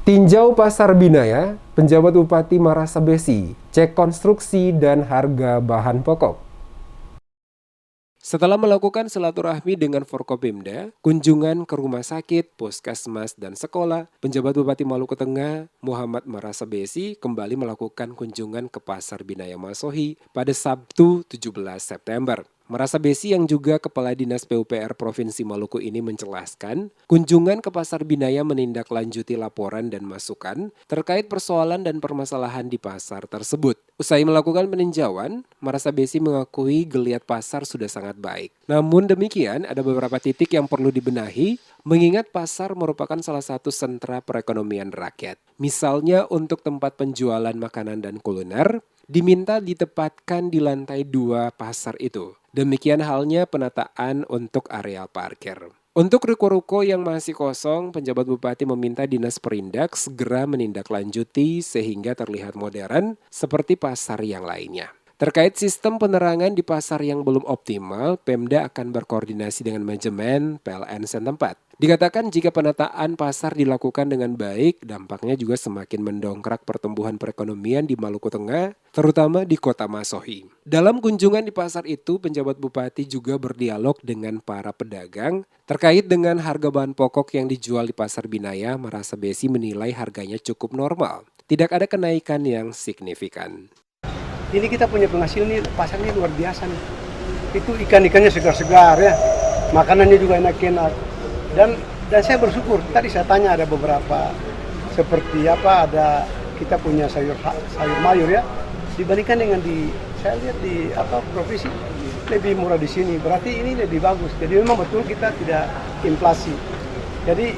Tinjau Pasar Binaya, penjabat Bupati Marasabesi, cek konstruksi dan harga bahan pokok. Setelah melakukan silaturahmi dengan Forkopimda, kunjungan ke rumah sakit, puskesmas, dan sekolah, penjabat Bupati Maluku Tengah, Muhammad Marasabesi, kembali melakukan kunjungan ke Pasar Binaya Masohi pada Sabtu 17 September. Marasabesi yang juga Kepala Dinas PUPR Provinsi Maluku ini menjelaskan, kunjungan ke Pasar Binaya menindaklanjuti laporan dan masukan terkait persoalan dan permasalahan di pasar tersebut. Usai melakukan peninjauan, Marasabesi mengakui geliat pasar sudah sangat baik. Namun demikian, ada beberapa titik yang perlu dibenahi, mengingat pasar merupakan salah satu sentra perekonomian rakyat. Misalnya untuk tempat penjualan makanan dan kuliner, diminta ditempatkan di lantai 2 pasar itu. Demikian halnya penataan untuk areal parkir. Untuk ruko-ruko yang masih kosong, penjabat bupati meminta Dinas Perindak segera menindaklanjuti sehingga terlihat modern seperti pasar yang lainnya. Terkait sistem penerangan di pasar yang belum optimal, Pemda akan berkoordinasi dengan manajemen PLN setempat. Dikatakan jika penataan pasar dilakukan dengan baik, dampaknya juga semakin mendongkrak pertumbuhan perekonomian di Maluku Tengah, terutama di Kota Masohi. Dalam kunjungan di pasar itu, penjabat bupati juga berdialog dengan para pedagang terkait dengan harga bahan pokok yang dijual di Pasar Binaya. Marasabesi menilai harganya cukup normal, tidak ada kenaikan yang signifikan. Ini kita punya penghasil nih, pasarnya luar biasa nih. Itu ikan-ikannya segar-segar ya, makanannya juga enak-enak. Dan saya bersyukur, tadi saya tanya ada beberapa seperti apa, ada kita punya sayur mayur ya, dibandingkan dengan saya lihat di provinsi lebih murah di sini, berarti ini lebih bagus. Jadi memang betul kita tidak inflasi. Jadi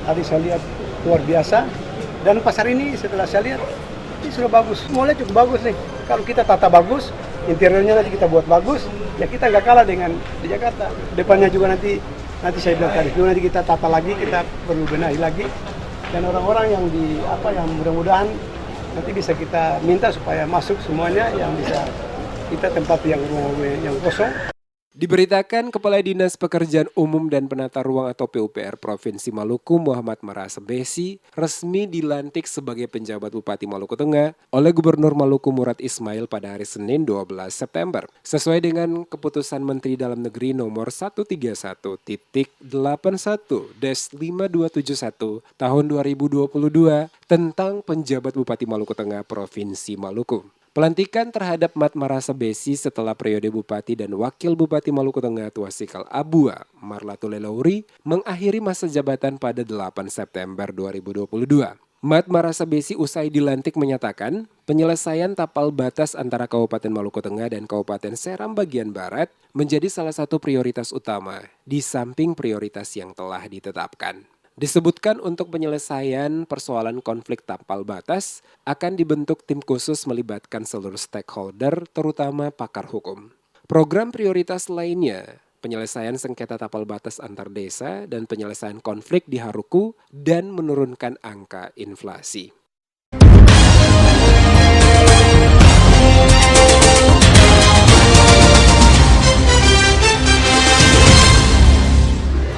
tadi saya lihat luar biasa, dan pasar ini setelah saya lihat ini sudah bagus, mulai cukup bagus nih. Kalau kita tata bagus, interiornya nanti kita buat bagus, ya kita nggak kalah dengan di Jakarta. Depannya juga nanti saya bilang tadi, nanti kita tata lagi, kita perlu benahi lagi. Dan orang-orang yang yang mudah-mudahan nanti bisa kita minta supaya masuk semuanya, yang bisa kita tempat yang kosong. Diberitakan Kepala Dinas Pekerjaan Umum dan Penata Ruang atau PUPR Provinsi Maluku Muhammad Marasabesi resmi dilantik sebagai penjabat Bupati Maluku Tengah oleh Gubernur Maluku Murad Ismail pada hari Senin 12 September. Sesuai dengan keputusan Menteri Dalam Negeri nomor 131.81-5271 tahun 2022 tentang penjabat Bupati Maluku Tengah Provinsi Maluku. Pelantikan terhadap Mat Marasabesi setelah periode Bupati dan Wakil Bupati Maluku Tengah Tuasikal Abua, Marlatule Lauri, mengakhiri masa jabatan pada 8 September 2022. Mat Marasabesi usai dilantik menyatakan, penyelesaian tapal batas antara Kabupaten Maluku Tengah dan Kabupaten Seram bagian Barat menjadi salah satu prioritas utama, di samping prioritas yang telah ditetapkan. Disebutkan untuk penyelesaian persoalan konflik tapal batas akan dibentuk tim khusus melibatkan seluruh stakeholder, terutama pakar hukum. Program prioritas lainnya, penyelesaian sengketa tapal batas antar desa dan penyelesaian konflik di Haruku dan menurunkan angka inflasi.